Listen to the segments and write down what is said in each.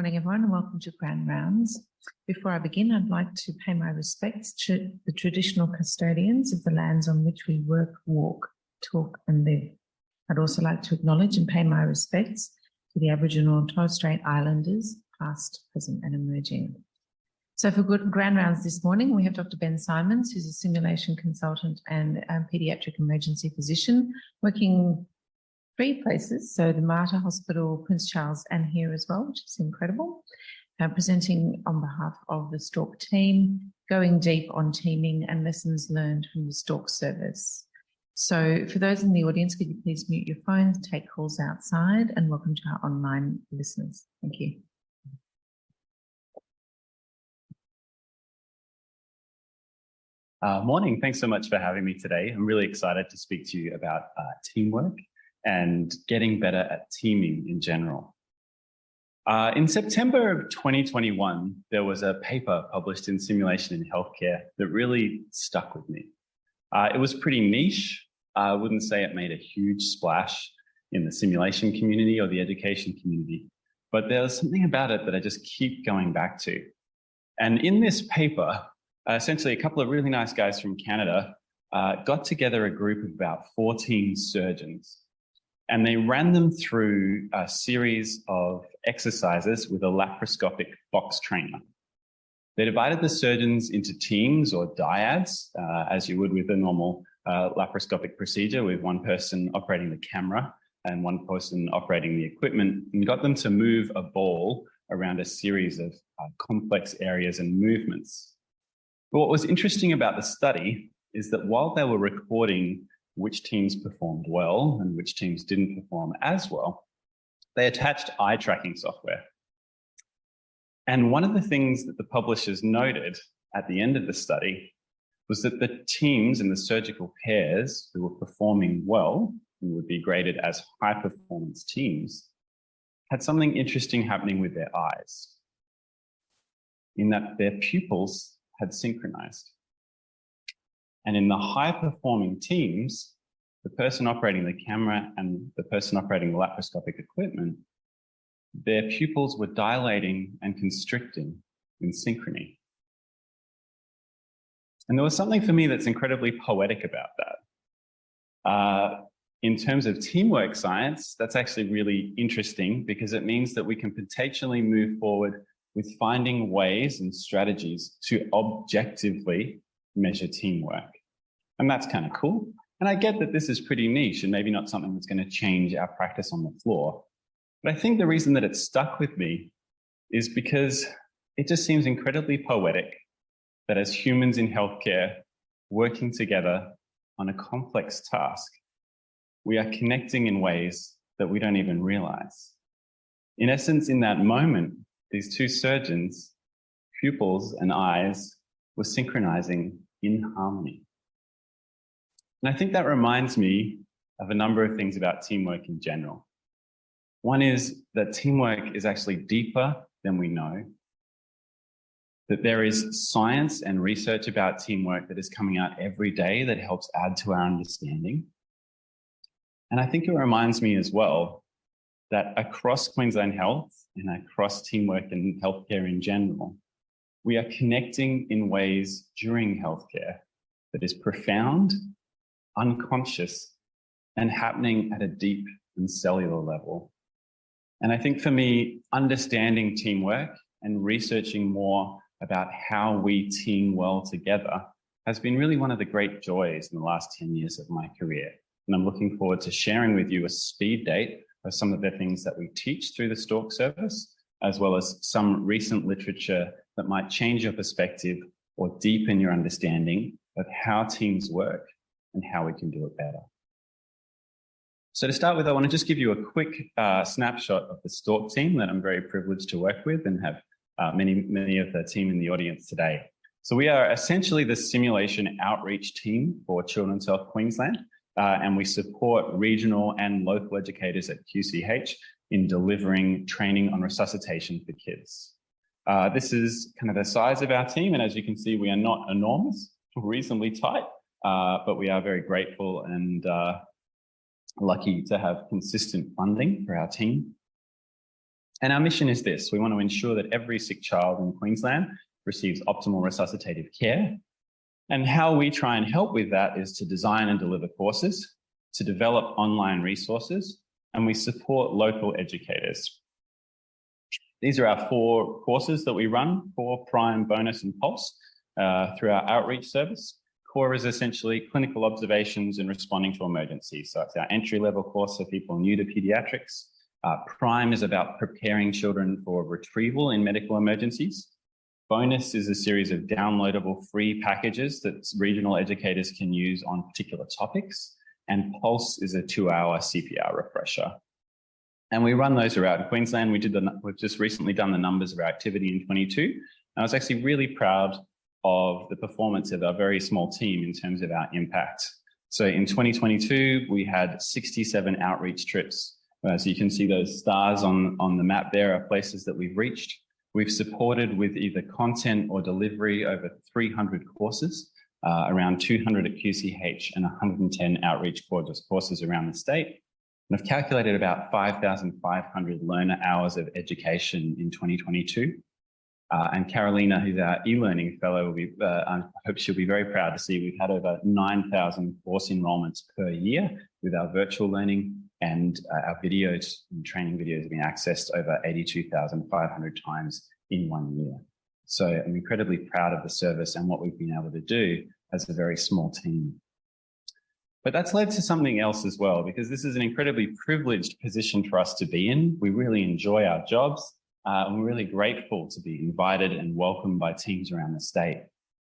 morning, everyone, and welcome to Grand Rounds. Before I begin, I'd like to pay my respects to the traditional custodians of the lands on which we work, walk, talk and live. I'd also like to acknowledge and pay my respects to the Aboriginal and Torres Strait Islanders, past, present and emerging. So for good Grand Rounds this morning, we have Dr. Ben Simons, who's a simulation consultant and paediatric emergency physician, working 3 places, so the Mater Hospital, Prince Charles and here as well, which is incredible. Presenting on behalf of the Stork team, going deep on teaming and lessons learned from the Stork service. So for those in the audience, could you please mute your phones, take calls outside, and welcome to our online listeners. Thank you. Morning, thanks so much for having me today. I'm really excited to speak to you about teamwork and getting better at teaming in general. In September of 2021, there was a paper published in Simulation in Healthcare that really stuck with me. It was pretty niche. I wouldn't say it made a huge splash in the simulation community or the education community, but there was something about it that I just keep going back to. And in this paper, essentially a couple of really nice guys from Canada got together a group of about 14 surgeons. And they ran them through a series of exercises with a laparoscopic box trainer. They divided the surgeons into teams or dyads, as you would with a normal laparoscopic procedure, with one person operating the camera and one person operating the equipment, and got them to move a ball around a series of complex areas and movements. But what was interesting about the study is that while they were recording which teams performed well and which teams didn't perform as well, they attached eye tracking software. And one of the things that the publishers noted at the end of the study was that the teams and the surgical pairs who were performing well, and would be graded as high performance teams, had something interesting happening with their eyes, in that their pupils had synchronized. And in the high-performing teams, the person operating the camera and the person operating the laparoscopic equipment, their pupils were dilating and constricting in synchrony. And there was something for me that's incredibly poetic about that. In terms of teamwork science, that's actually really interesting because it means that we can potentially move forward with finding ways and strategies to objectively measure teamwork. And that's kind of cool. And I get that this is pretty niche and maybe not something that's going to change our practice on the floor. But I think the reason that it stuck with me is because it just seems incredibly poetic that as humans in healthcare working together on a complex task, we are connecting in ways that we don't even realize. In essence, in that moment, these 2 surgeons, pupils and eyes, were synchronizing in harmony. And I think that reminds me of a number of things about teamwork in general. One is that teamwork is actually deeper than we know, that there is science and research about teamwork that is coming out every day that helps add to our understanding. And I think it reminds me as well that across Queensland Health and across teamwork and healthcare in general, we are connecting in ways during healthcare that is profound, unconscious, and happening at a deep and cellular level. And I think for me, understanding teamwork and researching more about how we team well together has been really one of the great joys in the last 10 years of my career. And I'm looking forward to sharing with you a speed date of some of the things that we teach through the Stork service, as well as some recent literature that might change your perspective or deepen your understanding of how teams work and how we can do it better. So to start with, I want to just give you a quick snapshot of the Stork team that I'm very privileged to work with and have many of the team in the audience today. So we are essentially the simulation outreach team for Children's Health Queensland, and we support regional and local educators at QCH in delivering training on resuscitation for kids. This is kind of the size of our team, and as you can see, we are not enormous, reasonably tight, but we are very grateful and lucky to have consistent funding for our team. And our mission is this: we want to ensure that every sick child in Queensland receives optimal resuscitative care. And how we try and help with that is to design and deliver courses, to develop online resources, and we support local educators. These are our 4 courses that we run: Core, Prime, Bonus, and Pulse through our outreach service. Core is essentially clinical observations and responding to emergencies. So it's our entry-level course for people new to pediatrics. Prime is about preparing children for retrieval in medical emergencies. Bonus is a series of downloadable free packages that regional educators can use on particular topics. And Pulse is a 2-hour CPR refresher. And we run those around Queensland. We've just recently done the numbers of our activity in 22. And I was actually really proud of the performance of our very small team in terms of our impact. So in 2022, we had 67 outreach trips. So you can see those stars on the map there are places that we've reached. We've supported with either content or delivery over 300 courses, around 200 at QCH and 110 outreach courses around the state. And I've calculated about 5,500 learner hours of education in 2022. And Carolina, who's our e-learning fellow, I hope she'll be very proud to see we've had over 9,000 course enrollments per year with our virtual learning, and our videos and training videos have been accessed over 82,500 times in 1 year. So I'm incredibly proud of the service and what we've been able to do as a very small team. But that's led to something else as well, because this is an incredibly privileged position for us to be in. We really enjoy our jobs, and we're really grateful to be invited and welcomed by teams around the state.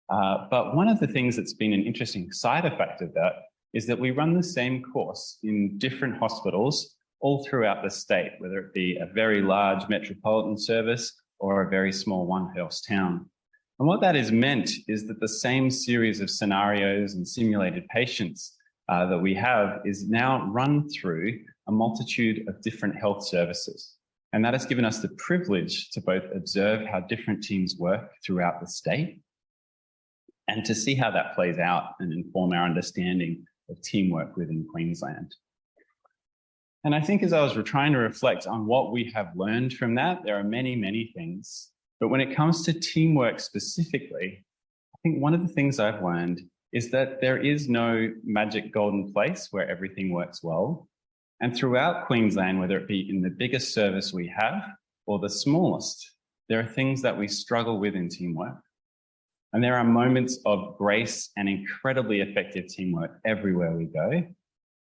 But one of the things that's been an interesting side effect of that is that we run the same course in different hospitals all throughout the state, whether it be a very large metropolitan service or a very small one-house town. And what that has meant is that the same series of scenarios and simulated patients that we have is now run through a multitude of different health services. And that has given us the privilege to both observe how different teams work throughout the state and to see how that plays out and inform our understanding of teamwork within Queensland. And I think as I was trying to reflect on what we have learned from that, there are many, many things. But when it comes to teamwork specifically, I think one of the things I've learned is that there is no magic golden place where everything works well. And throughout Queensland, whether it be in the biggest service we have or the smallest, there are things that we struggle with in teamwork. And there are moments of grace and incredibly effective teamwork everywhere we go.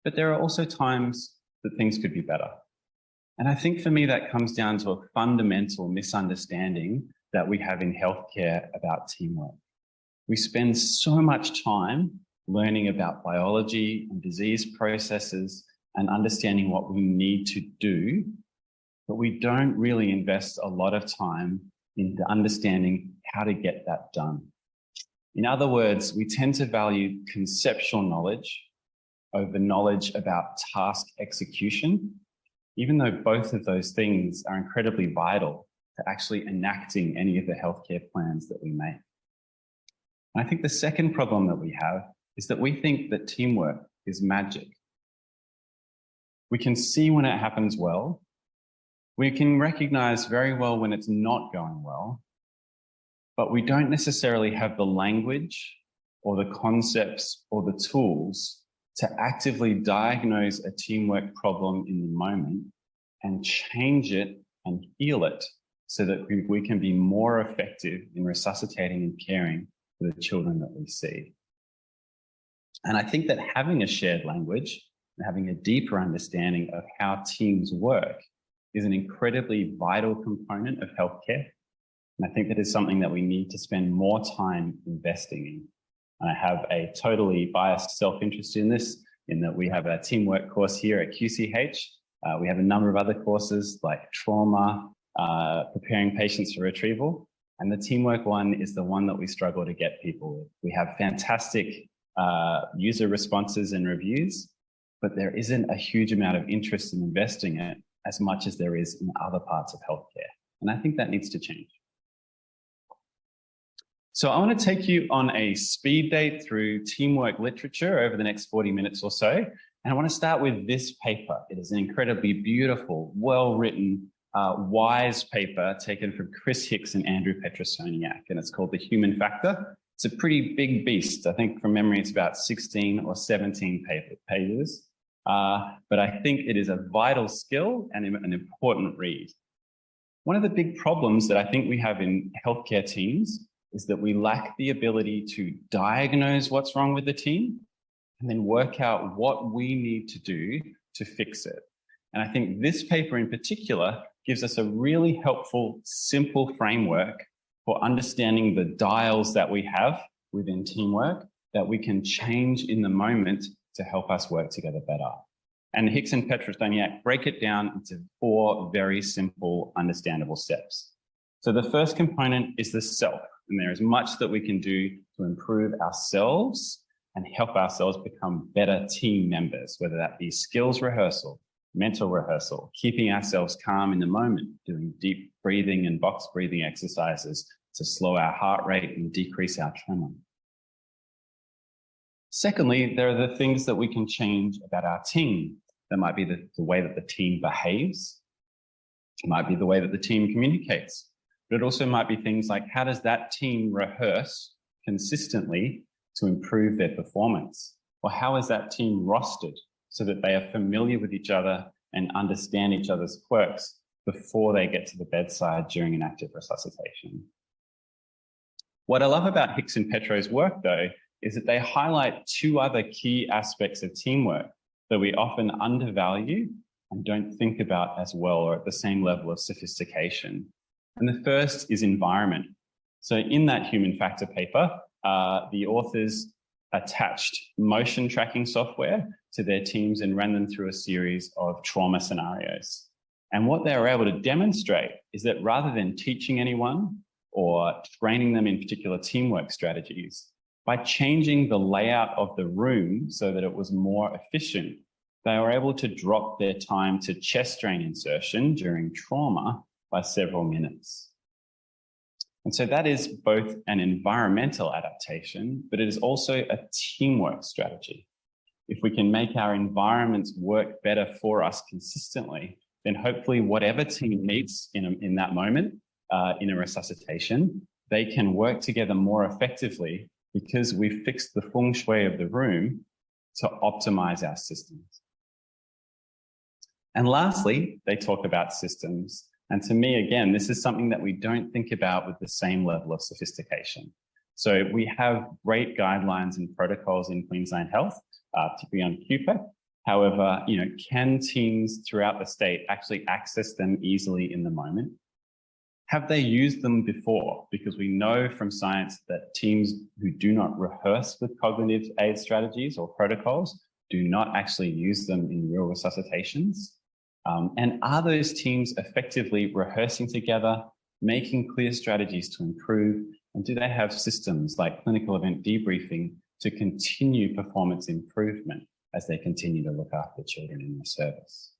But there are also times that things could be better. And I think for me, that comes down to a fundamental misunderstanding that we have in healthcare about teamwork. We spend so much time learning about biology and disease processes and understanding what we need to do, but we don't really invest a lot of time into understanding how to get that done. In other words, we tend to value conceptual knowledge over knowledge about task execution, even though both of those things are incredibly vital to actually enacting any of the healthcare plans that we make. And I think the second problem that we have is that we think that teamwork is magic. We can see when it happens well. We can recognize very well when it's not going well, but we don't necessarily have the language or the concepts or the tools to actively diagnose a teamwork problem in the moment and change it and heal it so that we can be more effective in resuscitating and caring for the children that we see. And I think that having a shared language and having a deeper understanding of how teams work is an incredibly vital component of healthcare. And I think that is something that we need to spend more time investing in. And I have a totally biased self-interest in this, in that we have a teamwork course here at QCH. We have a number of other courses like trauma, preparing patients for retrieval. And the teamwork one is the one that we struggle to get people with. We have fantastic user responses and reviews, but there isn't a huge amount of interest in investing in it as much as there is in other parts of healthcare. And I think that needs to change. So I want to take you on a speed date through teamwork literature over the next 40 minutes or so. And I want to start with this paper. It is an incredibly beautiful, well-written wise paper taken from Chris Hicks and Andrew Petrosoniak, and it's called The Human Factor. It's a pretty big beast. I think from memory, it's about 16 or 17 pages. But I think it is a vital skill and an important read. One of the big problems that I think we have in healthcare teams is that we lack the ability to diagnose what's wrong with the team and then work out what we need to do to fix it. And I think this paper in particular gives us a really helpful, simple framework for understanding the dials that we have within teamwork that we can change in the moment to help us work together better. And Hicks and Petrosoniak break it down into 4 very simple, understandable steps. So the first component is the self, and there is much that we can do to improve ourselves and help ourselves become better team members, whether that be skills rehearsal, mental rehearsal, keeping ourselves calm in the moment, doing deep breathing and box breathing exercises to slow our heart rate and decrease our tremor. Secondly, there are the things that we can change about our team. That might be the way that the team behaves. It might be the way that the team communicates. But it also might be things like, how does that team rehearse consistently to improve their performance? Or how is that team rostered so that they are familiar with each other and understand each other's quirks before they get to the bedside during an active resuscitation? What I love about Hicks and Petro's work, though, is that they highlight 2 other key aspects of teamwork that we often undervalue and don't think about as well or at the same level of sophistication. And the first is environment. So in that human factor paper, the authors attached motion tracking software to their teams and ran them through a series of trauma scenarios. And what they were able to demonstrate is that rather than teaching anyone or training them in particular teamwork strategies, by changing the layout of the room so that it was more efficient, they were able to drop their time to chest drain insertion during trauma by several minutes. And so that is both an environmental adaptation, but it is also a teamwork strategy. If we can make our environments work better for us consistently, then hopefully whatever team needs in that moment, in a resuscitation, they can work together more effectively because we've fixed the feng shui of the room to optimize our systems. And lastly, they talk about systems. And to me, again, this is something that we don't think about with the same level of sophistication. So we have great guidelines and protocols in Queensland Health, particularly on QPEC. However, can teams throughout the state actually access them easily in the moment? Have they used them before? Because we know from science that teams who do not rehearse with cognitive aid strategies or protocols do not actually use them in real resuscitations. And are those teams effectively rehearsing together, making clear strategies to improve? And do they have systems like clinical event debriefing to continue performance improvement as they continue to look after children in their service?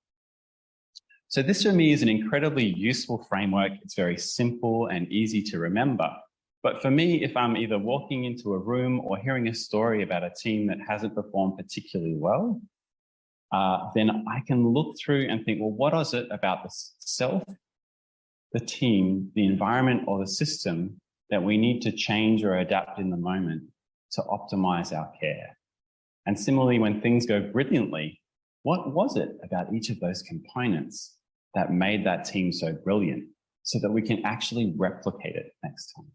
So this for me is an incredibly useful framework. It's very simple and easy to remember. But for me, if I'm either walking into a room or hearing a story about a team that hasn't performed particularly well, then I can look through and think, well, what is it about the self, the team, the environment, or the system that we need to change or adapt in the moment to optimize our care? And similarly, when things go brilliantly, what was it about each of those components that made that team so brilliant so that we can actually replicate it next time?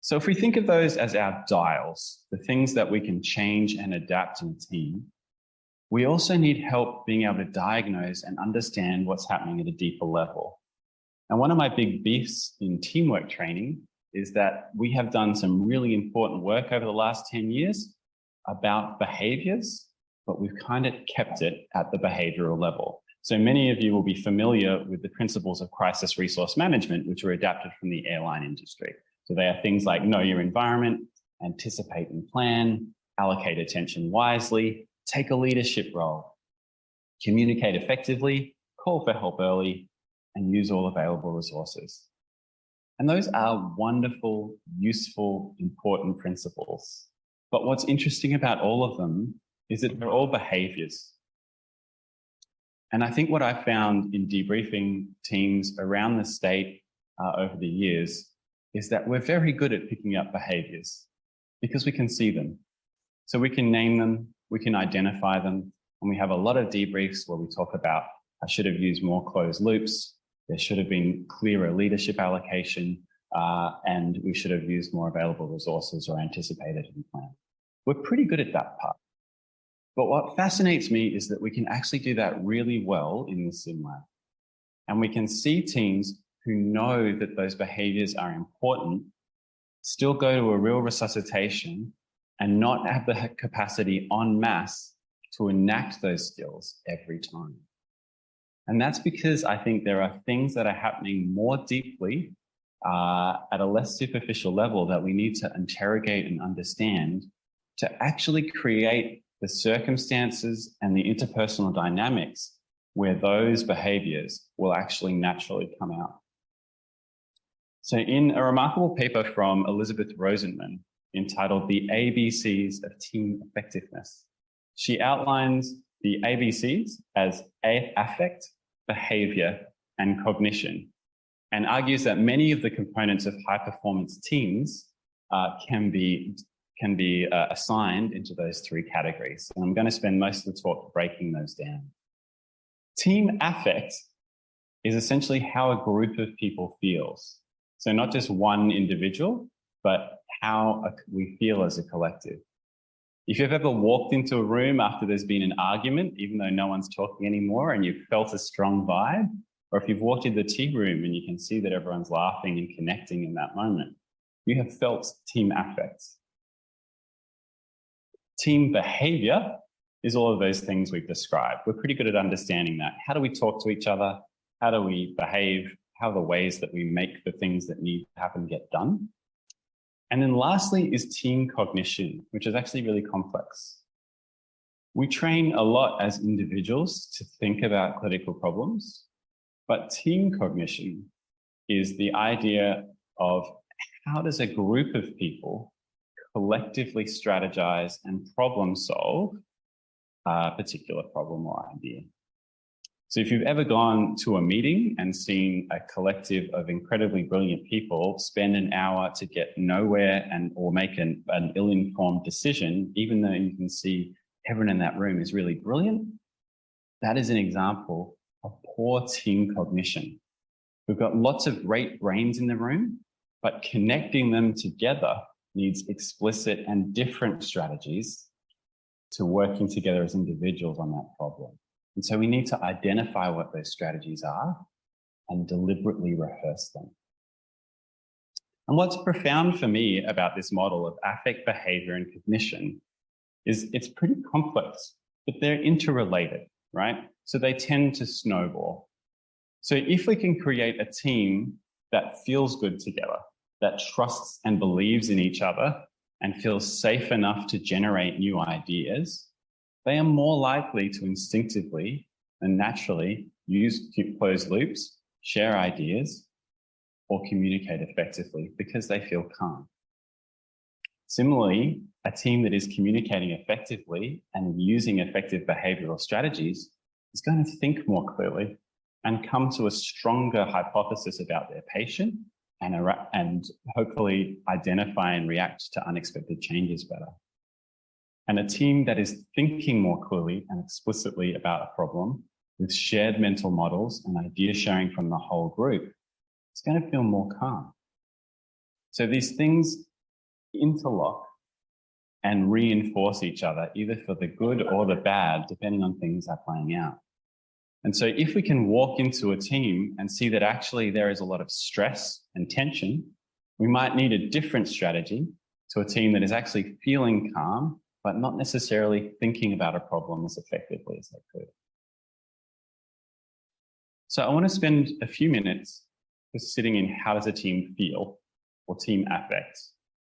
So if we think of those as our dials, the things that we can change and adapt in a team, we also need help being able to diagnose and understand what's happening at a deeper level. And one of my big beefs in teamwork training is that we have done some really important work over the last 10 years about behaviors, but we've kind of kept it at the behavioral level. So many of you will be familiar with the principles of crisis resource management, which were adapted from the airline industry. So they are things like know your environment, anticipate and plan, allocate attention wisely, take a leadership role, communicate effectively, call for help early, and use all available resources. And those are wonderful, useful, important principles. But what's interesting about all of them is that they're all behaviors. And I think what I found in debriefing teams around the state over the years is that we're very good at picking up behaviors because we can see them. So we can name them, we can identify them, and we have a lot of debriefs where we talk about, I should have used more closed loops, there should have been clearer leadership allocation, and we should have used more available resources or anticipated in plan. We're pretty good at that part. But what fascinates me is that we can actually do that really well in the sim lab. And we can see teams who know that those behaviors are important, still go to a real resuscitation and not have the capacity en masse to enact those skills every time. And that's because I think there are things that are happening more deeply at a less superficial level that we need to interrogate and understand to actually create the circumstances and the interpersonal dynamics where those behaviors will actually naturally come out. So in a remarkable paper from Elizabeth Rosenman entitled The ABCs of Team Effectiveness, she outlines the ABCs as affect, behavior, and cognition, and argues that many of the components of high-performance teams can be assigned into those three categories. And I'm going to spend most of the talk breaking those down. Team affect is essentially how a group of people feels. So not just one individual, but how we feel as a collective. If you've ever walked into a room after there's been an argument, even though no one's talking anymore, and you've felt a strong vibe, or if you've walked in the tea room and you can see that everyone's laughing and connecting in that moment, you have felt team affect. Team behavior is all of those things we've described. We're pretty good at understanding that. How do we talk to each other? How do we behave? How are the ways that we make the things that need to happen get done? And then lastly is team cognition, which is actually really complex. We train a lot as individuals to think about critical problems, but team cognition is the idea of how does a group of people collectively strategize and problem solve a particular problem or idea. So if you've ever gone to a meeting and seen a collective of incredibly brilliant people spend an hour to get nowhere or make an ill-informed decision, even though you can see everyone in that room is really brilliant, that is an example of poor team cognition. We've got lots of great brains in the room, but connecting them together needs explicit and different strategies to working together as individuals on that problem. And so we need to identify what those strategies are and deliberately rehearse them. And what's profound for me about this model of affect, behavior, and cognition is it's pretty complex, but they're interrelated, right? So they tend to snowball. So if we can create a team that feels good together, that trusts and believes in each other and feels safe enough to generate new ideas, they are more likely to instinctively and naturally use closed loops, share ideas, or communicate effectively because they feel calm. Similarly, a team that is communicating effectively and using effective behavioral strategies is going to think more clearly and come to a stronger hypothesis about their patient and hopefully identify and react to unexpected changes better. And a team that is thinking more clearly and explicitly about a problem with shared mental models and idea sharing from the whole group is going to feel more calm. So these things interlock and reinforce each other, either for the good or the bad, depending on things that are playing out. And so if we can walk into a team and see that actually there is a lot of stress and tension, we might need a different strategy to a team that is actually feeling calm, but not necessarily thinking about a problem as effectively as they could. So I want to spend a few minutes just sitting in how does a team feel or team affect,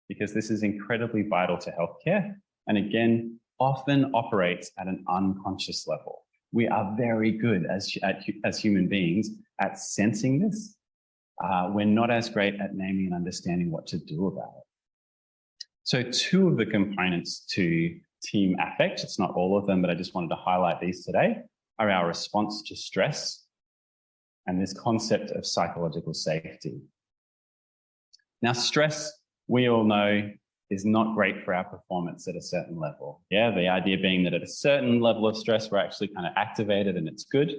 because this is incredibly vital to healthcare and again, often operates at an unconscious level. We are very good as human beings at sensing this. We're not as great at naming and understanding what to do about it. So two of the components to team affect, it's not all of them, but I just wanted to highlight these today, are our response to stress and this concept of psychological safety. Now, stress, we all know, is not great for our performance at a certain level. Yeah, the idea being that at a certain level of stress, we're actually kind of activated and it's good.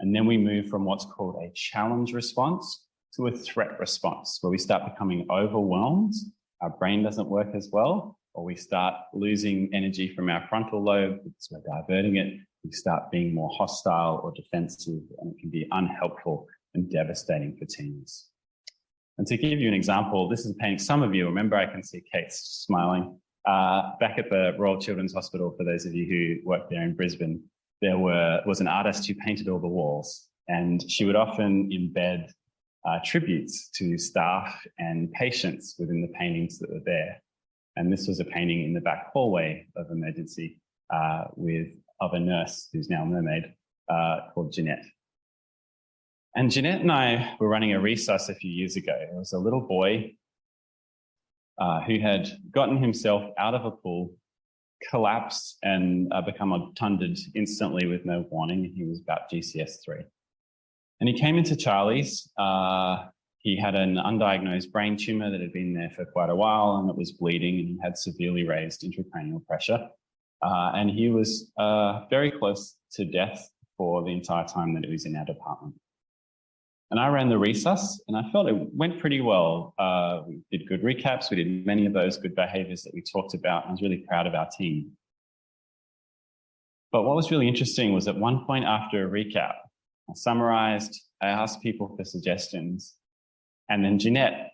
And then we move from what's called a challenge response to a threat response, where we start becoming overwhelmed, our brain doesn't work as well, or we start losing energy from our frontal lobe because we're diverting it. We start being more hostile or defensive, and it can be unhelpful and devastating for teams. And to give you an example, this is a painting. Some of you remember, I can see Kate smiling. Back at the Royal Children's Hospital, for those of you who work there in Brisbane, there was an artist who painted all the walls, and she would often embed tributes to staff and patients within the paintings that were there. And this was a painting in the back hallway of emergency of a nurse who's now a mermaid called Jeanette. And Jeanette and I were running a resus a few years ago. There was a little boy who had gotten himself out of a pool, collapsed and become obtunded instantly with no warning. He was about GCS 3. And he came into Charlie's. He had an undiagnosed brain tumor that had been there for quite a while, and it was bleeding, and he had severely raised intracranial pressure. And he was very close to death for the entire time that he was in our department. And I ran the resus, and I felt it went pretty well. We did good recaps. We did many of those good behaviors that we talked about. I was really proud of our team. But what was really interesting was at one point after a recap, I summarized, I asked people for suggestions. And then Jeanette,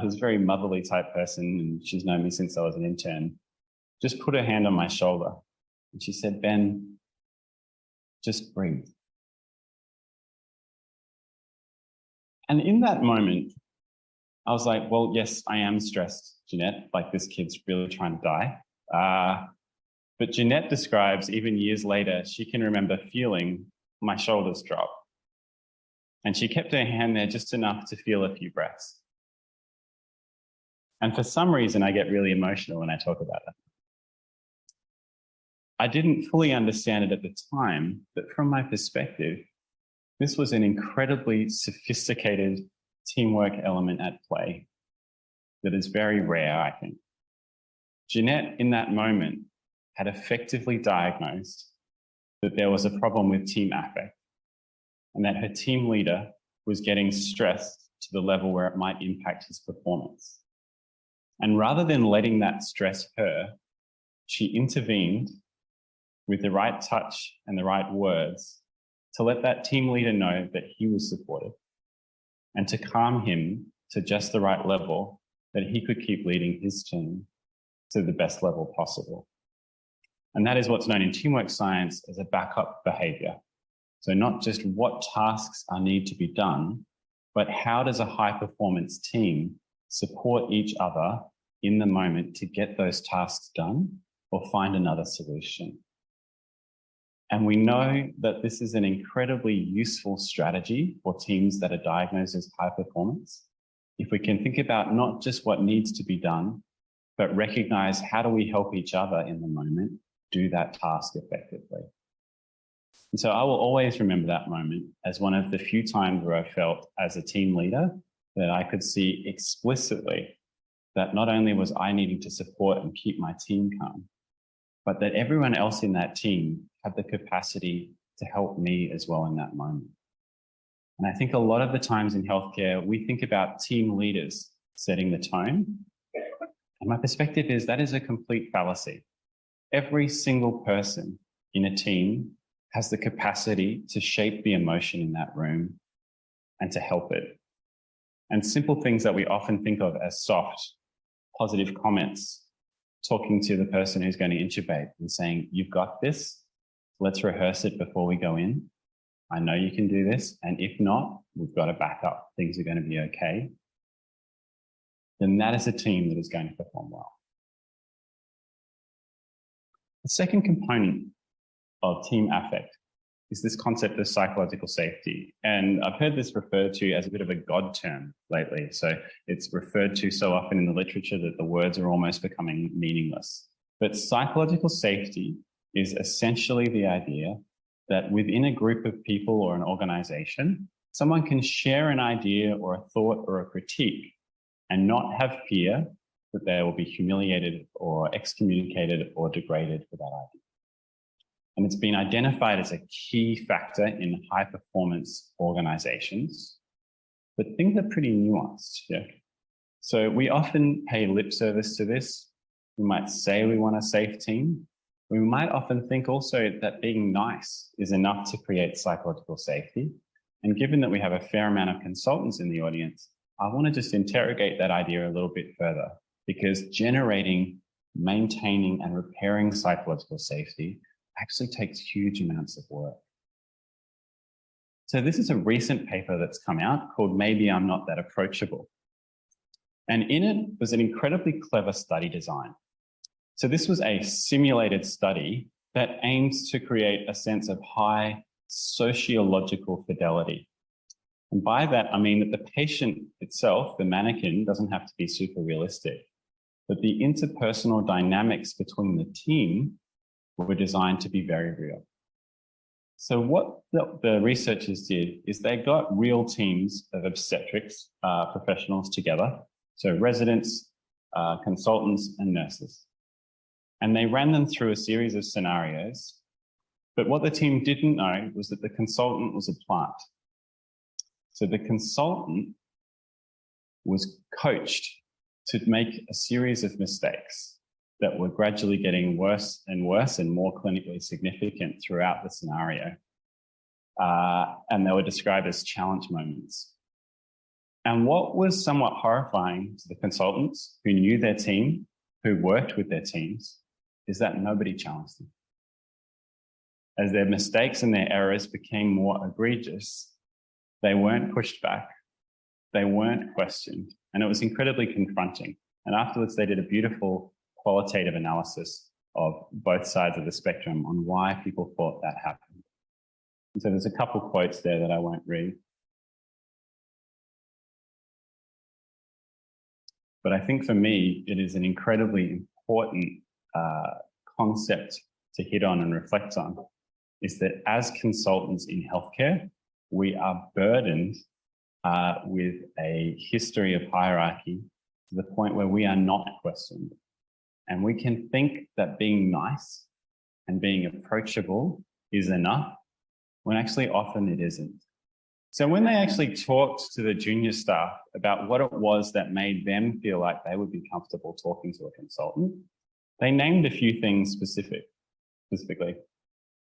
who's a very motherly type person, and she's known me since I was an intern, just put her hand on my shoulder. And she said, "Ben, just breathe." And in that moment, I was like, well, yes, I am stressed, Jeanette, like this kid's really trying to die. But Jeanette describes, even years later, she can remember feeling my shoulders drop. And she kept her hand there just enough to feel a few breaths. And for some reason, I get really emotional when I talk about it. I didn't fully understand it at the time, but from my perspective, this was an incredibly sophisticated teamwork element at play that is very rare, I think. Jeanette, in that moment, had effectively diagnosed that there was a problem with team affect and that her team leader was getting stressed to the level where it might impact his performance. And rather than letting that stress her, she intervened with the right touch and the right words to let that team leader know that he was supported and to calm him to just the right level that he could keep leading his team to the best level possible. And that is what's known in teamwork science as a backup behavior. So not just what tasks are need to be done, but how does a high performance team support each other in the moment to get those tasks done or find another solution. And we know that this is an incredibly useful strategy for teams that are diagnosed as high performance. If we can think about not just what needs to be done, but recognize how do we help each other in the moment do that task effectively. And so I will always remember that moment as one of the few times where I felt as a team leader that I could see explicitly that not only was I needing to support and keep my team calm, but that everyone else in that team had the capacity to help me as well in that moment. And I think a lot of the times in healthcare, we think about team leaders setting the tone. And my perspective is that is a complete fallacy. Every single person in a team has the capacity to shape the emotion in that room and to help it. And simple things that we often think of as soft, positive comments, talking to the person who's going to intubate and saying, "You've got this, let's rehearse it before we go in. I know you can do this, and if not, we've got a backup, things are going to be okay." Then that is a team that is going to perform well. The second component of team affect is this concept of psychological safety. And I've heard this referred to as a bit of a God term lately. So it's referred to so often in the literature that the words are almost becoming meaningless. But psychological safety is essentially the idea that within a group of people or an organization, someone can share an idea or a thought or a critique and not have fear that they will be humiliated or excommunicated or degraded for that idea. And it's been identified as a key factor in high performance organizations, but things are pretty nuanced here. So we often pay lip service to this. We might say we want a safe team. We might often think also that being nice is enough to create psychological safety. And given that we have a fair amount of consultants in the audience, I want to just interrogate that idea a little bit further, because generating, maintaining, and repairing psychological safety actually takes huge amounts of work. So this is a recent paper that's come out called Maybe I'm Not That Approachable. And in it was an incredibly clever study design. So this was a simulated study that aims to create a sense of high sociological fidelity. And by that, I mean that the patient itself, the mannequin, doesn't have to be super realistic, but the interpersonal dynamics between the team were designed to be very real. So what the researchers did is they got real teams of obstetrics professionals together, so residents, consultants, and nurses. And they ran them through a series of scenarios. But what the team didn't know was that the consultant was a plant. So the consultant was coached to make a series of mistakes that were gradually getting worse and worse and more clinically significant throughout the scenario. And they were described as challenge moments. And what was somewhat horrifying to the consultants who knew their team, who worked with their teams, is that nobody challenged them. As their mistakes and their errors became more egregious, they weren't pushed back, they weren't questioned, and it was incredibly confronting. And afterwards, they did a beautiful qualitative analysis of both sides of the spectrum on why people thought that happened. And so there's a couple quotes there that I won't read. But I think for me, it is an incredibly important concept to hit on and reflect on, is that as consultants in healthcare, we are burdened with a history of hierarchy to the point where we are not questioned. And we can think that being nice and being approachable is enough, when actually often it isn't. So when they actually talked to the junior staff about what it was that made them feel like they would be comfortable talking to a consultant, they named a few things specifically.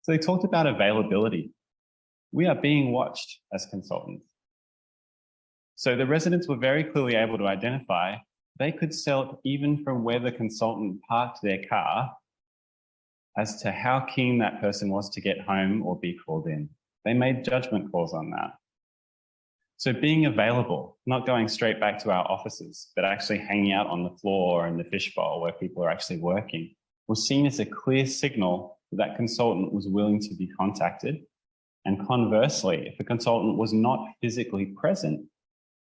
So they talked about availability. We are being watched as consultants. So the residents were very clearly able to identify they could sell even from where the consultant parked their car as to how keen that person was to get home or be called in. They made judgment calls on that. So being available, not going straight back to our offices, but actually hanging out on the floor in the fishbowl where people are actually working, was seen as a clear signal that that consultant was willing to be contacted. And conversely, if a consultant was not physically present,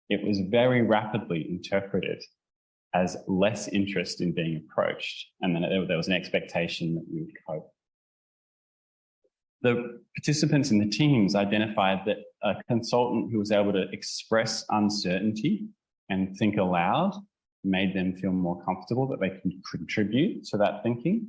it was very rapidly interpreted as less interest in being approached. And then there was an expectation that we would cope. The participants in the teams identified that a consultant who was able to express uncertainty and think aloud made them feel more comfortable that they could contribute to that thinking.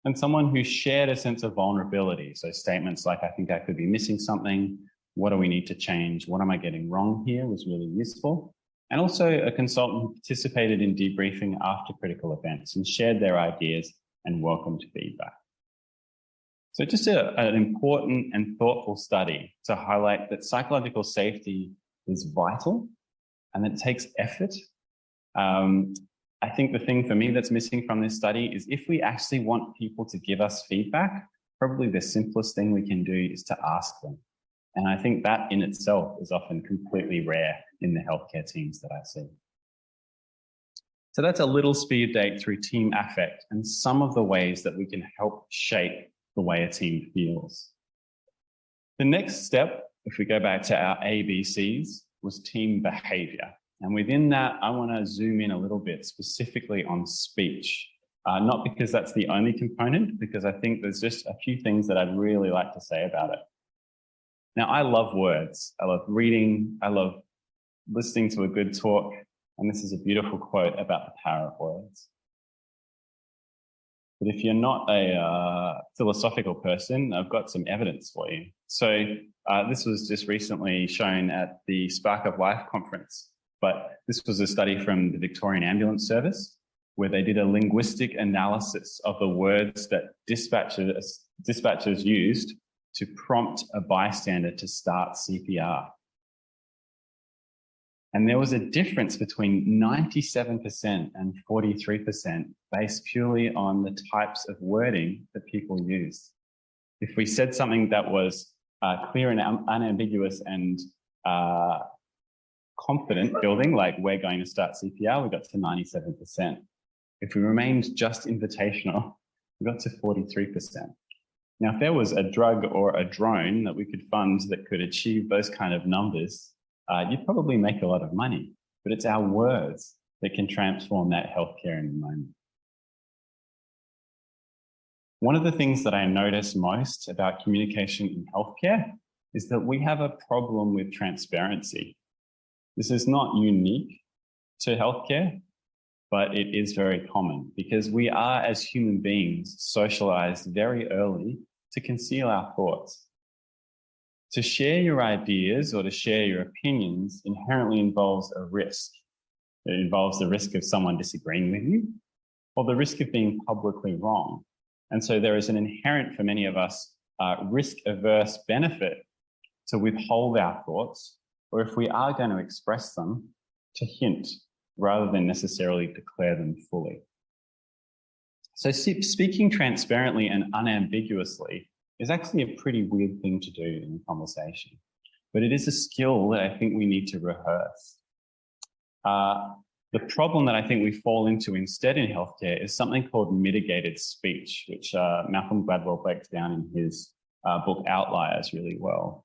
And someone who shared a sense of vulnerability. So statements like, I think I could be missing something. What do we need to change? What am I getting wrong here? Was really useful. And also a consultant who participated in debriefing after critical events and shared their ideas and welcomed feedback. So just an important and thoughtful study to highlight that psychological safety is vital and it takes effort. I think the thing for me that's missing from this study is if we actually want people to give us feedback, probably the simplest thing we can do is to ask them. And I think that in itself is often completely rare in the healthcare teams that I see. So that's a little speed date through team affect and some of the ways that we can help shape the way a team feels. The next step, if we go back to our ABCs, was team behavior. And within that, I want to zoom in a little bit specifically on speech, not because that's the only component, because I think there's just a few things that I'd really like to say about it. Now, I love words. I love reading. I love listening to a good talk. And this is a beautiful quote about the power of words. But if you're not a philosophical person, I've got some evidence for you. So this was just recently shown at the Spark of Life conference, but this was a study from the Victorian Ambulance Service, where they did a linguistic analysis of the words that dispatchers used to prompt a bystander to start CPR. And there was a difference between 97% and 43% based purely on the types of wording that people used. If we said something that was clear and unambiguous and confident building, like we're going to start CPR, we got to 97%. If we remained just invitational, we got to 43%. Now, if there was a drug or a drone that we could fund that could achieve those kind of numbers, you'd probably make a lot of money, but it's our words that can transform that healthcare in the moment. One of the things that I notice most about communication in healthcare is that we have a problem with transparency. This is not unique to healthcare, but it is very common because we are, as human beings, socialized very early to conceal our thoughts. To share your ideas or to share your opinions inherently involves a risk. It involves the risk of someone disagreeing with you or the risk of being publicly wrong. And so there is an inherent, for many of us, risk-averse benefit to withhold our thoughts, or if we are going to express them, to hint rather than necessarily declare them fully. So speaking transparently and unambiguously is actually a pretty weird thing to do in a conversation, but it is a skill that I think we need to rehearse. The problem that I think we fall into instead in healthcare is something called mitigated speech, which Malcolm Gladwell breaks down in his book Outliers really well.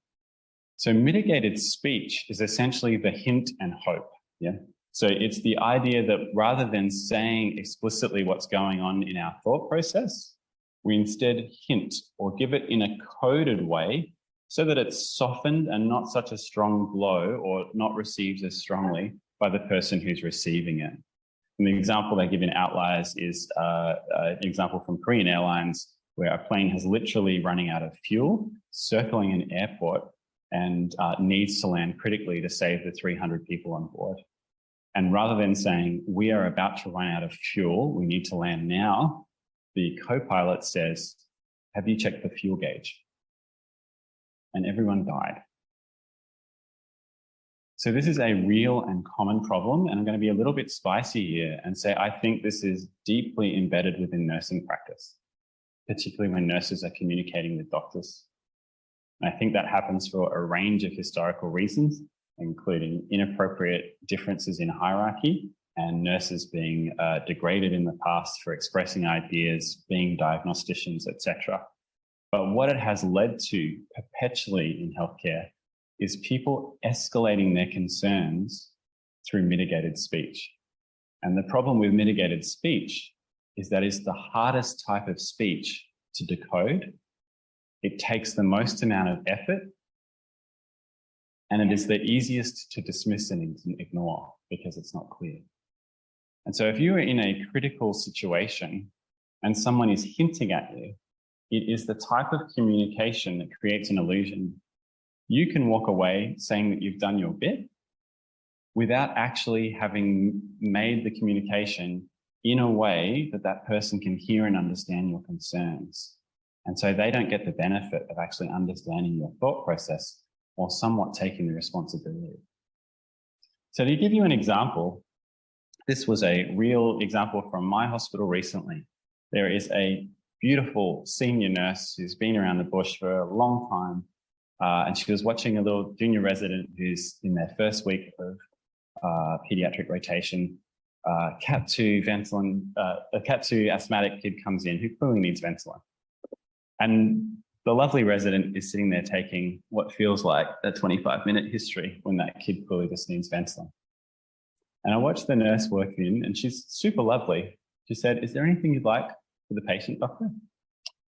So mitigated speech is essentially the hint and hope. Yeah. So it's the idea that rather than saying explicitly what's going on in our thought process, we instead hint or give it in a coded way so that it's softened and not such a strong blow or not received as strongly by the person who's receiving it. And the example they give in Outliers is an example from Korean Airlines, where a plane has literally running out of fuel, circling an airport, and needs to land critically to save the 300 people on board. And rather than saying, we are about to run out of fuel, we need to land now, the co-pilot says, have you checked the fuel gauge? And everyone died. So this is a real and common problem, and I'm going to be a little bit spicy here and say I think this is deeply embedded within nursing practice, particularly when nurses are communicating with doctors. And I think that happens for a range of historical reasons, including inappropriate differences in hierarchy and nurses being degraded in the past for expressing ideas, being diagnosticians, etc. But what it has led to perpetually in healthcare is people escalating their concerns through mitigated speech. And the problem with mitigated speech is that it's the hardest type of speech to decode. It takes the most amount of effort, and it is the easiest to dismiss and ignore because it's not clear. And so if you are in a critical situation and someone is hinting at you, it is the type of communication that creates an illusion. You can walk away saying that you've done your bit without actually having made the communication in a way that that person can hear and understand your concerns. And so they don't get the benefit of actually understanding your thought process or somewhat taking the responsibility. So to give you an example, this was a real example from my hospital recently. There is a beautiful senior nurse who's been around the bush for a long time, and she was watching a little junior resident who's in their first week of pediatric rotation. Cat 2 Ventolin, a Cat 2 asthmatic kid comes in who clearly needs Ventolin. And the lovely resident is sitting there taking what feels like a 25-minute history when that kid clearly just needs Ventolin. And I watched the nurse work in, and she's super lovely, She said, "Is there anything you'd like for the patient, doctor?"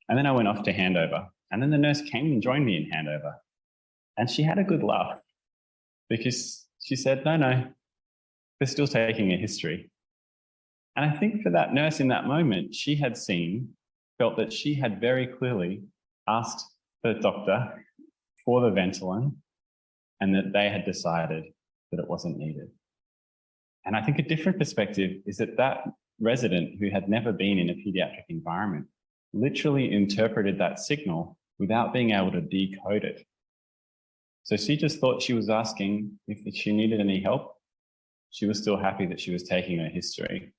And then I went off to handover. And then the nurse came and joined me in handover. And she had a good laugh because she said, no, they're still taking a history. And I think for that nurse in that moment, she had felt that she had very clearly asked the doctor for the Ventolin and that they had decided that it wasn't needed. And I think a different perspective is that that resident who had never been in a pediatric environment literally interpreted that signal without being able to decode it. So she just thought she was asking if she needed any help. She was still happy that she was taking her history.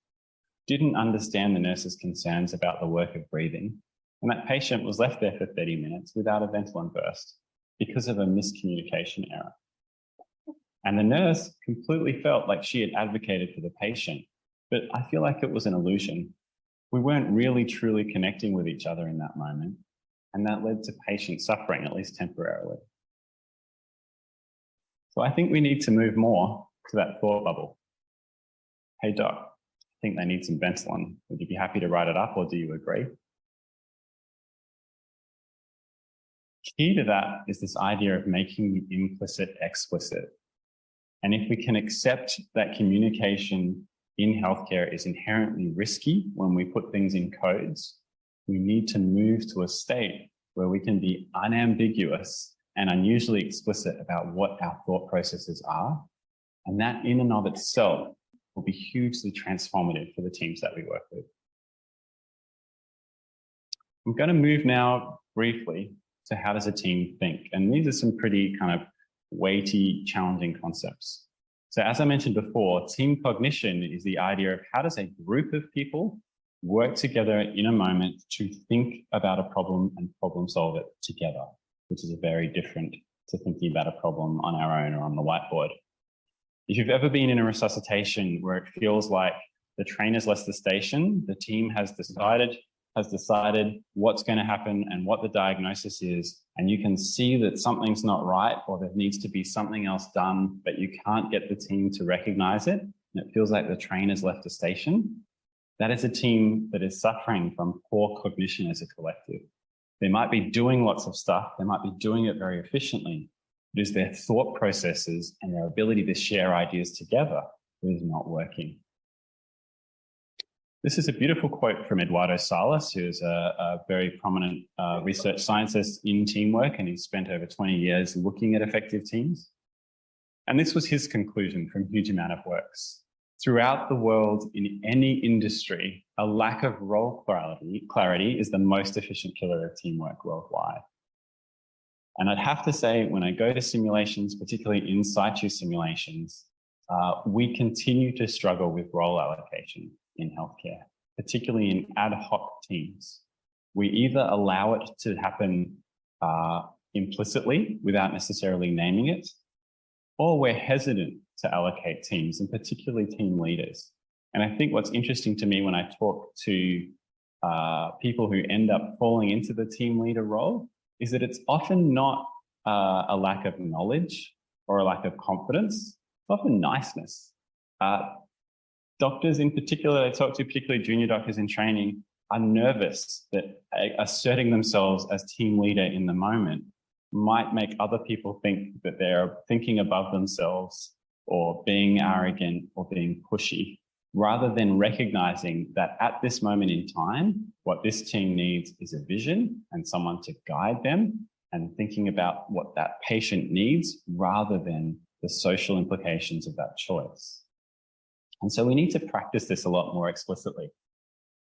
Didn't understand the nurse's concerns about the work of breathing. And that patient was left there for 30 minutes without a Ventolin burst because of a miscommunication error. And the nurse completely felt like she had advocated for the patient, but I feel like it was an illusion. We weren't really truly connecting with each other in that moment, and that led to patient suffering, at least temporarily. So I think we need to move more to that thought bubble. Hey, doc, I think they need some Ventolin. Would you be happy to write it up, or do you agree? Key to that is this idea of making the implicit explicit. And if we can accept that communication in healthcare is inherently risky when we put things in codes, we need to move to a state where we can be unambiguous and unusually explicit about what our thought processes are. And that in and of itself will be hugely transformative for the teams that we work with. I'm going to move now briefly to how does a team think? And these are some pretty kind of weighty, challenging concepts. So as I mentioned before, team cognition is the idea of how does a group of people work together in a moment to think about a problem and problem solve it together, which is very different to thinking about a problem on our own or on the whiteboard. If you've ever been in a resuscitation where it feels like the train has left the station, the team has decided what's going to happen and what the diagnosis is, and you can see that something's not right or there needs to be something else done, but you can't get the team to recognize it, and it feels like the train has left the station, that is a team that is suffering from poor cognition as a collective. They might be doing lots of stuff, they might be doing it very efficiently, but it's their thought processes and their ability to share ideas together that is not working. This is a beautiful quote from Eduardo Salas, who is a very prominent research scientist in teamwork, and he's spent over 20 years looking at effective teams. And this was his conclusion from a huge amount of works. Throughout the world, in any industry, a lack of role clarity is the most efficient killer of teamwork worldwide. And I'd have to say, when I go to simulations, particularly in situ simulations, we continue to struggle with role allocation in healthcare, particularly in ad hoc teams. We either allow it to happen implicitly without necessarily naming it, or we're hesitant to allocate teams, and particularly team leaders. And I think what's interesting to me when I talk to people who end up falling into the team leader role is that it's often not a lack of knowledge or a lack of confidence, it's often niceness. Doctors in particular, I talk to particularly junior doctors in training, are nervous that asserting themselves as team leader in the moment might make other people think that they're thinking above themselves or being arrogant or being pushy, rather than recognizing that at this moment in time, what this team needs is a vision and someone to guide them, and thinking about what that patient needs rather than the social implications of that choice. And so we need to practice this a lot more explicitly.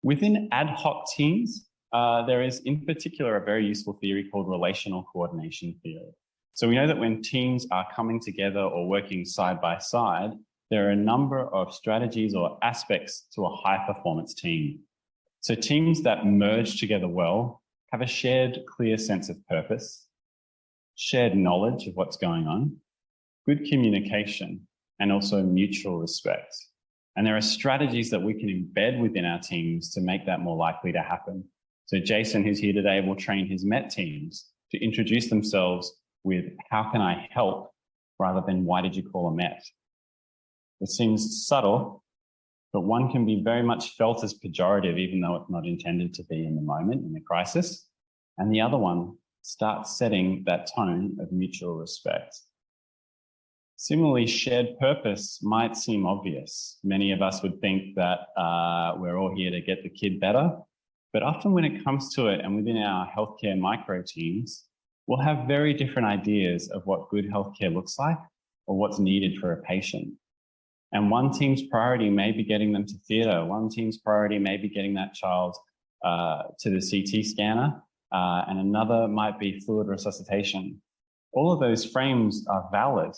Within ad hoc teams, there is in particular a very useful theory called relational coordination theory. So we know that when teams are coming together or working side by side, there are a number of strategies or aspects to a high performance team. So teams that merge together well have a shared clear sense of purpose, shared knowledge of what's going on, good communication, and also mutual respect. And there are strategies that we can embed within our teams to make that more likely to happen. So Jason, who's here today, will train his MET teams to introduce themselves with how can I help rather than why did you call a MET? It seems subtle, but one can be very much felt as pejorative, even though it's not intended to be in the moment, in the crisis. And the other one starts setting that tone of mutual respect. Similarly, shared purpose might seem obvious. Many of us would think that we're all here to get the kid better, but often when it comes to it and within our healthcare micro teams, we'll have very different ideas of what good healthcare looks like or what's needed for a patient. And one team's priority may be getting them to theatre. One team's priority may be getting that child to the CT scanner, and another might be fluid resuscitation. All of those frames are valid,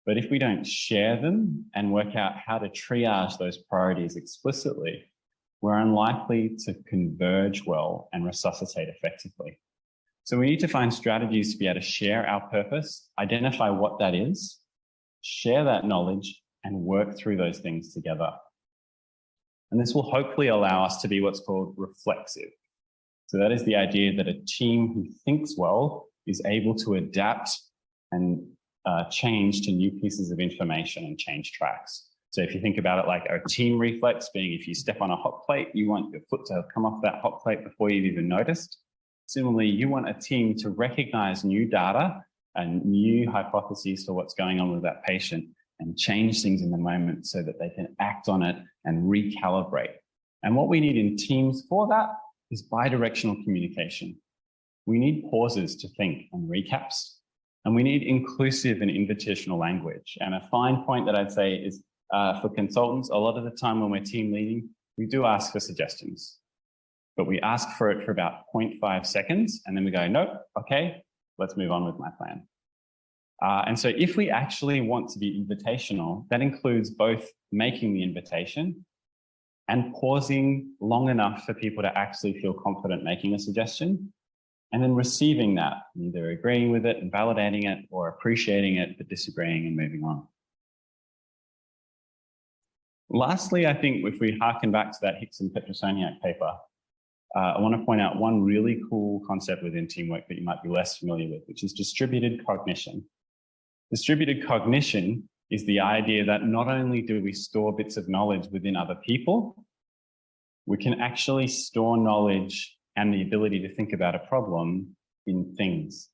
but if we don't share them and work out how to triage those priorities explicitly, we're unlikely to converge well and resuscitate effectively. So we need to find strategies to be able to share our purpose, identify what that is, share that knowledge, and work through those things together. And this will hopefully allow us to be what's called reflexive. So that is the idea that a team who thinks well is able to adapt and change to new pieces of information and change tracks. So if you think about it like a team reflex being, if you step on a hot plate, you want your foot to come off that hot plate before you've even noticed. Similarly, you want a team to recognize new data and new hypotheses for what's going on with that patient and change things in the moment so that they can act on it and recalibrate. And what we need in teams for that is bidirectional communication. We need pauses to think and recaps, and we need inclusive and invitational language. And a fine point that I'd say is for consultants, a lot of the time when we're team leading, we do ask for suggestions, but we ask for it for about 0.5 seconds, and then we go, nope, okay, let's move on with my plan. And so if we actually want to be invitational, that includes both making the invitation and pausing long enough for people to actually feel confident making a suggestion, and then receiving that, either agreeing with it and validating it or appreciating it, but disagreeing and moving on. Lastly, I think if we harken back to that Hicks and Petrosoniak paper, I want to point out one really cool concept within teamwork that you might be less familiar with, which is distributed cognition. Distributed cognition is the idea that not only do we store bits of knowledge within other people, we can actually store knowledge and the ability to think about a problem in things.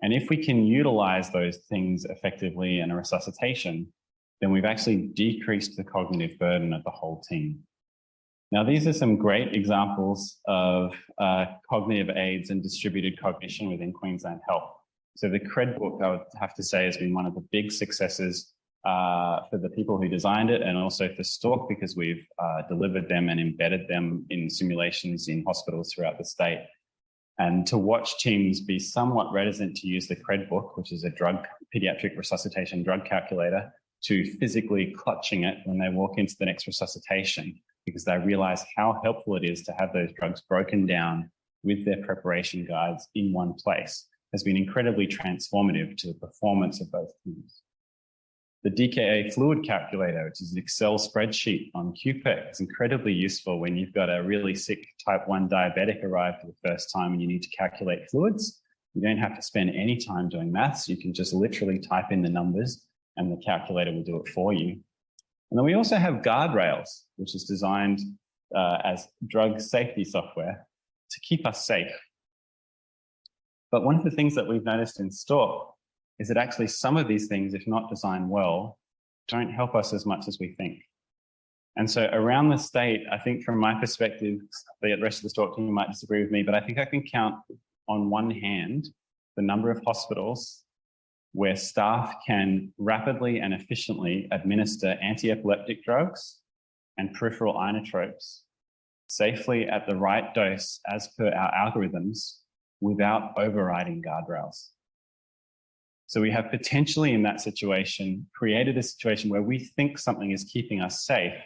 And if we can utilize those things effectively in a resuscitation, then we've actually decreased the cognitive burden of the whole team. Now, these are some great examples of cognitive aids and distributed cognition within Queensland Health. So the CRED book, I would have to say, has been one of the big successes for the people who designed it, and also for Stork, because we've delivered them and embedded them in simulations in hospitals throughout the state. And to watch teams be somewhat reticent to use the CRED book, which is a pediatric resuscitation drug calculator, to physically clutching it when they walk into the next resuscitation, because they realize how helpful it is to have those drugs broken down with their preparation guides in one place, has been incredibly transformative to the performance of both teams. The DKA fluid calculator, which is an Excel spreadsheet on QPEC, is incredibly useful when you've got a really sick type 1 diabetic arrive for the first time and you need to calculate fluids. You don't have to spend any time doing maths. You can just literally type in the numbers and the calculator will do it for you. And then we also have guardrails, which is designed as drug safety software to keep us safe. But one of the things that we've noticed in Stork is that actually some of these things, if not designed well, don't help us as much as we think. And so around the state, I think from my perspective, the rest of the Stork team might disagree with me, but I think I can count on one hand the number of hospitals where staff can rapidly and efficiently administer anti-epileptic drugs and peripheral inotropes safely at the right dose as per our algorithms without overriding guardrails. So we have potentially in that situation created a situation where we think something is keeping us safe,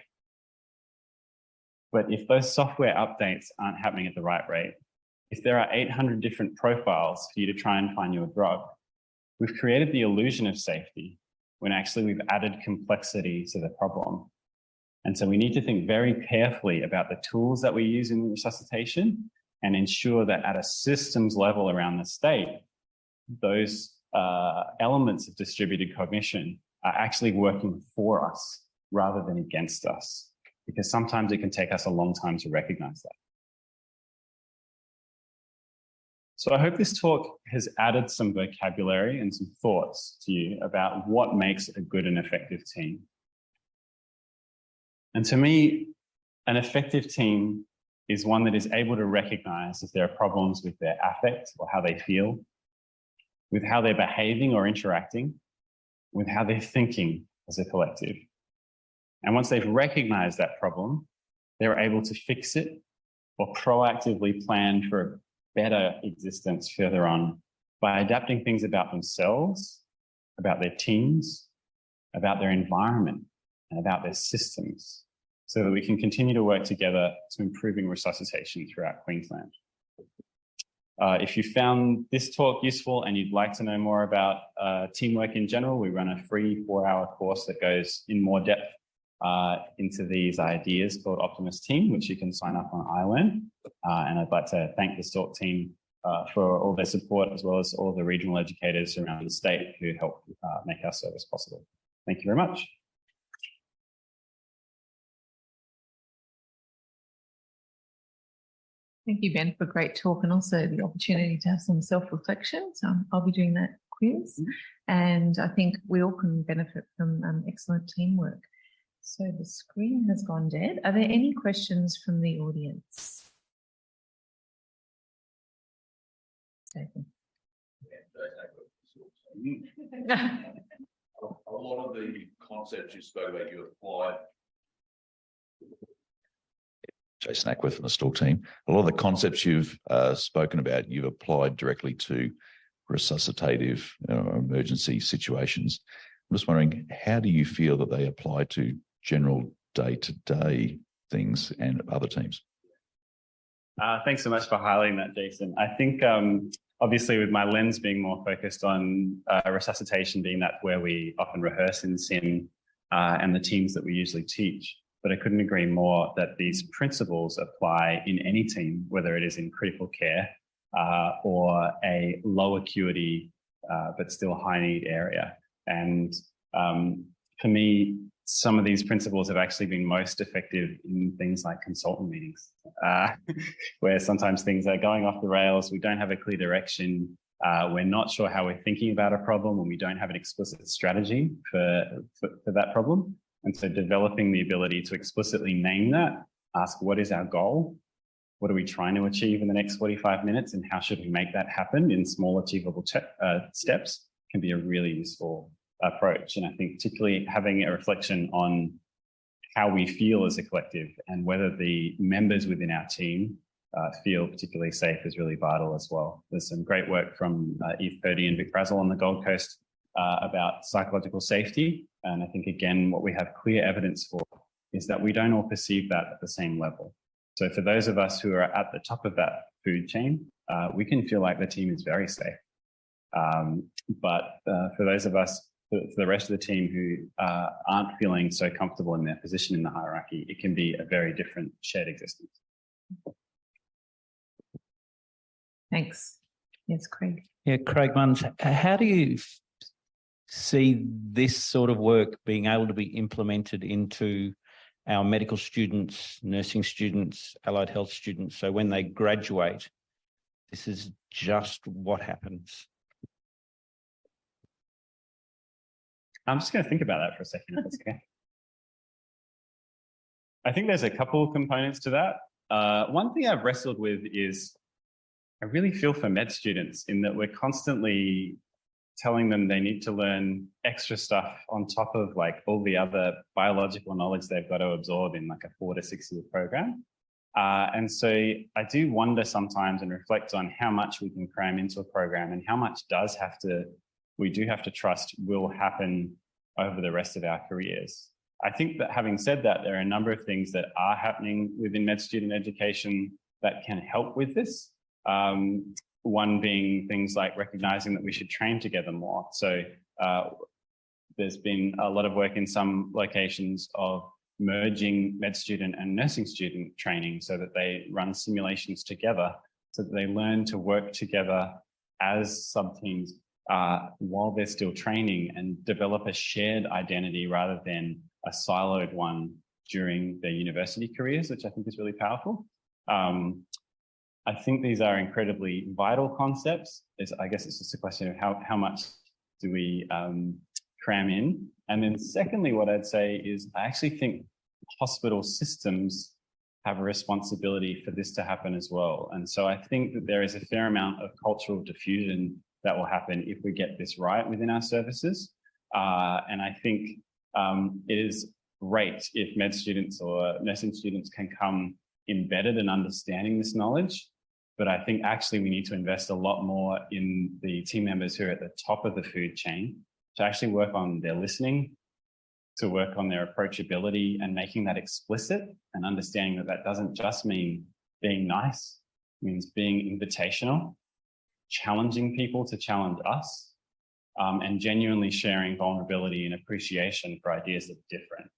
but if those software updates aren't happening at the right rate, if there are 800 different profiles for you to try and find your drug, we've created the illusion of safety when actually we've added complexity to the problem. And so we need to think very carefully about the tools that we use in resuscitation and ensure that at a systems level around the state, those elements of distributed cognition are actually working for us, rather than against us, because sometimes it can take us a long time to recognize that. So I hope this talk has added some vocabulary and some thoughts to you about what makes a good and effective team. And to me, an effective team is one that is able to recognize if there are problems with their affect or how they feel, with how they're behaving or interacting, with how they're thinking as a collective. And once they've recognized that problem, they're able to fix it or proactively plan for a better existence further on by adapting things about themselves, about their teams, about their environment, and about their systems, so that we can continue to work together to improving resuscitation throughout Queensland. If you found this talk useful and you'd like to know more about teamwork in general, we run a free 4-hour course that goes in more depth into these ideas called Optimus Team, which you can sign up on iLearn. And I'd like to thank the STALK team for all their support, as well as all the regional educators around the state who help make our service possible. Thank you very much. Thank you, Ben, for a great talk and also the opportunity to have some self-reflection. So I'll be doing that quiz, and I think we all can benefit from excellent teamwork. So the screen has gone dead. Are there any questions from the audience? Nathan. A lot of the concepts you spoke about, you applied. Jason Ackworth from the STALK team. A lot of the concepts you've spoken about, you've applied directly to resuscitative emergency situations. I'm just wondering, how do you feel that they apply to general day-to-day things and other teams? Thanks so much for highlighting that, Jason. I think obviously with my lens being more focused on resuscitation being that where we often rehearse in sim and the teams that we usually teach, but I couldn't agree more that these principles apply in any team, whether it is in critical care or a low acuity but still high need area. And for me, some of these principles have actually been most effective in things like consultant meetings, where sometimes things are going off the rails, we don't have a clear direction, we're not sure how we're thinking about a problem, and we don't have an explicit strategy for that problem. And so developing the ability to explicitly name that, ask what is our goal, what are we trying to achieve in the next 45 minutes, and how should we make that happen in small achievable steps can be a really useful approach. And I think particularly having a reflection on how we feel as a collective and whether the members within our team feel particularly safe is really vital as well. There's some great work from Eve Purdy and Vic Brazel on the Gold Coast about psychological safety. And I think, again, what we have clear evidence for is that we don't all perceive that at the same level. So for those of us who are at the top of that food chain, we can feel like the team is very safe. But for those of us, for the rest of the team who aren't feeling so comfortable in their position in the hierarchy, it can be a very different shared existence. Thanks. Yes, Craig. Yeah, Craig Munns, how do you see this sort of work being able to be implemented into our medical students, nursing students, allied health students? So when they graduate, this is just what happens. I'm just going to think about that for a second, if that's okay. I think there's a couple of components to that. One thing I've wrestled with is I really feel for med students in that we're constantly telling them they need to learn extra stuff on top of like all the other biological knowledge they've got to absorb in like a 4 to 6 year program. And so I do wonder sometimes and reflect on how much we can cram into a program and how much we do have to trust will happen over the rest of our careers. I think that having said that, there are a number of things that are happening within med student education that can help with this. One being things like recognizing that we should train together more. So there's been a lot of work in some locations of merging med student and nursing student training so that they run simulations together, so that they learn to work together as sub-teams while they're still training and develop a shared identity rather than a siloed one during their university careers, which I think is really powerful. I think these are incredibly vital concepts. I guess it's just a question of how much do we cram in. And then secondly, what I'd say is I actually think hospital systems have a responsibility for this to happen as well. And so I think that there is a fair amount of cultural diffusion that will happen if we get this right within our services. And I think it is great if med students or nursing students can come embedded and understanding this knowledge. But I think actually we need to invest a lot more in the team members who are at the top of the food chain to actually work on their listening, to work on their approachability and making that explicit and understanding that that doesn't just mean being nice, it means being invitational, challenging people to challenge us, and genuinely sharing vulnerability and appreciation for ideas that are different.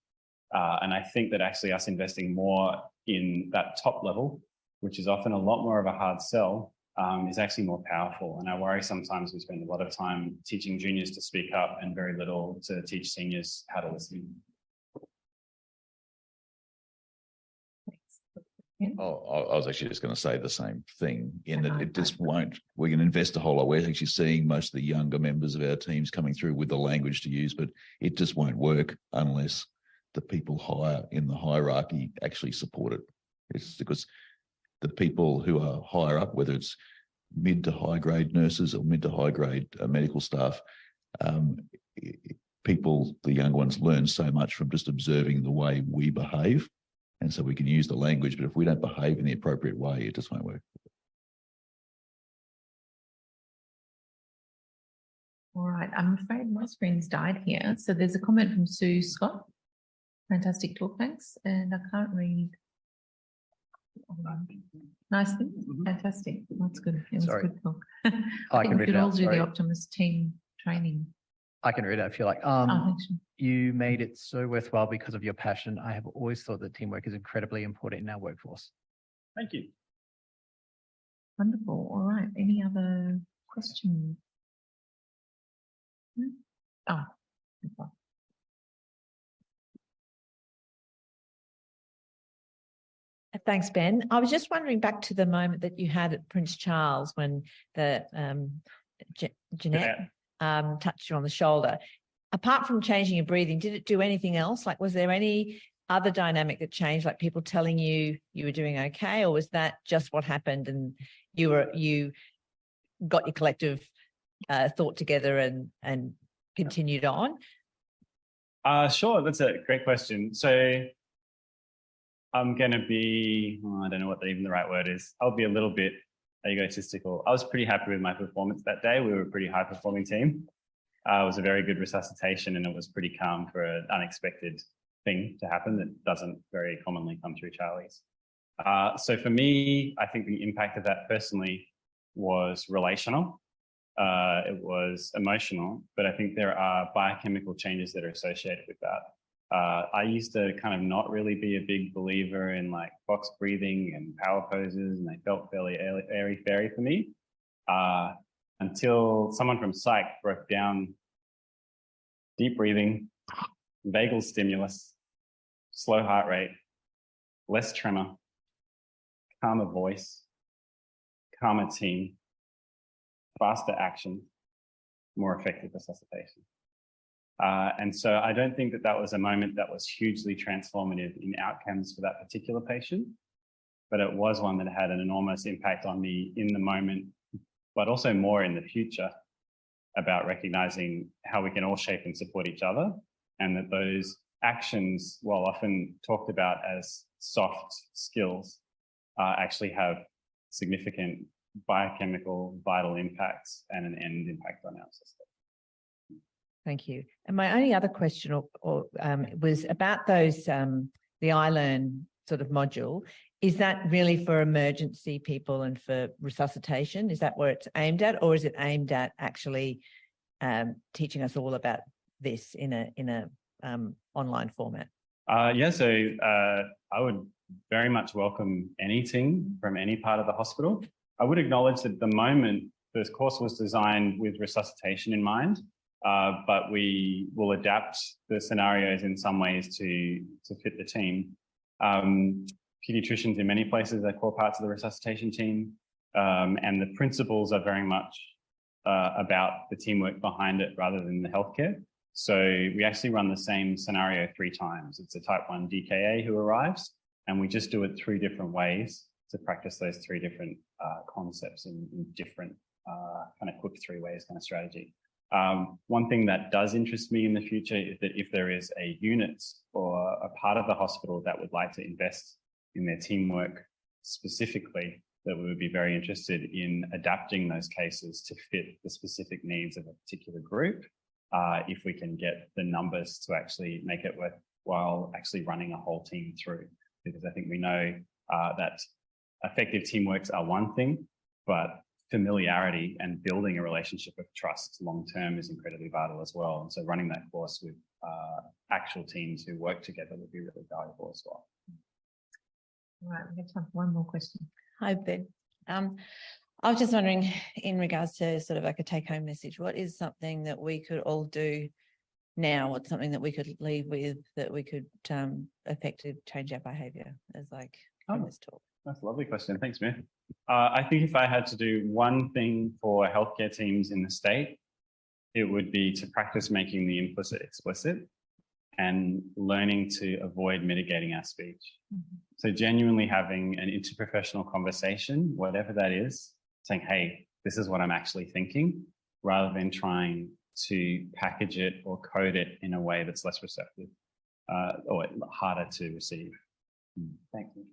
And I think that actually us investing more in that top level, which is often a lot more of a hard sell, is actually more powerful. And I worry sometimes we spend a lot of time teaching juniors to speak up and very little to teach seniors how to listen. Oh, I was actually just going to say the same thing in that it just won't, we can invest a whole lot. We're actually seeing most of the younger members of our teams coming through with the language to use, but it just won't work unless the people higher in the hierarchy actually support it. It's because the people who are higher up, whether it's mid to high grade nurses or mid to high grade medical staff, people, the younger ones, learn so much from just observing the way we behave. And so we can use the language, but if we don't behave in the appropriate way, it just won't work. All right, I'm afraid my screen's died here. So there's a comment from Sue Scott. Fantastic talk, thanks. And I can't read. Nice thing. Fantastic. That's good. It was a good talk. I think we could all do the Optimus team training. I can read it if you like. You made it so worthwhile because of your passion. I have always thought that teamwork is incredibly important in our workforce. Thank you. Wonderful. All right. Any other questions? Oh, okay. Thanks, Ben. I was just wondering back to the moment that you had at Prince Charles when the Jeanette touched you on the shoulder. Apart from changing your breathing, did it do anything else? Like, was there any other dynamic that changed, like people telling you you were doing okay, or was that just what happened and you got your collective thought together and continued on? Sure, that's a great question. So I'm going to be, I don't know what even the right word is. I'll be a little bit egotistical. I was pretty happy with my performance that day. We were a pretty high performing team. It was a very good resuscitation and it was pretty calm for an unexpected thing to happen that doesn't very commonly come through Charlie's. So for me, I think the impact of that personally was relational. It was emotional, but I think there are biochemical changes that are associated with that. I used to kind of not really be a big believer in like box breathing and power poses, and they felt fairly airy-fairy for me until someone from psych broke down deep breathing, vagal stimulus, slow heart rate, less tremor, calmer voice, calmer team, faster action, more effective resuscitation. And so I don't think that that was a moment that was hugely transformative in outcomes for that particular patient, but it was one that had an enormous impact on me in the moment, but also more in the future about recognizing how we can all shape and support each other, and that those actions, while often talked about as soft skills, actually have significant biochemical vital impacts and an end impact on our system. Thank you. And my only other question was about those, the iLearn sort of module. Is that really for emergency people and for resuscitation? Is that where it's aimed at, or is it aimed at actually teaching us all about this in a online format? Yeah, so I would very much welcome any team from any part of the hospital. I would acknowledge that at the moment, this course was designed with resuscitation in mind. but we will adapt the scenarios in some ways to fit the team. Pediatricians in many places are core parts of the resuscitation team, and the principles are very much about the teamwork behind it rather than the healthcare. So we actually run the same scenario 3 times. It's a type 1 DKA who arrives, and we just do it 3 different ways to practice those 3 different concepts in different kind of quick 3 ways kind of strategy. One thing that does interest me in the future is that if there is a unit or a part of the hospital that would like to invest in their teamwork specifically, that we would be very interested in adapting those cases to fit the specific needs of a particular group, if we can get the numbers to actually make it worthwhile actually running a whole team through. Because I think we know that effective teamworks are one thing, but familiarity and building a relationship of trust long-term is incredibly vital as well. And so running that course with actual teams who work together would be really valuable as well. All right, we have time for one more question. Hi, Ben. I was just wondering, in regards to sort of like a take-home message, what is something that we could all do now? What's something that we could leave with that we could effectively change our behaviour as like from this talk? That's a lovely question. Thanks, Smith. I think if I had to do one thing for healthcare teams in the state, it would be to practice making the implicit explicit and learning to avoid mitigating our speech. Mm-hmm. So genuinely having an interprofessional conversation, whatever that is, saying, hey, this is what I'm actually thinking, rather than trying to package it or code it in a way that's less receptive or harder to receive. Thank you.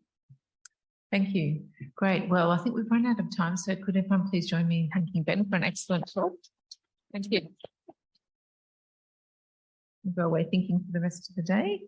Thank you. Great. Well, I think we've run out of time, so could everyone please join me in thanking Ben for an excellent talk? Thank you. We'll go away thinking for the rest of the day.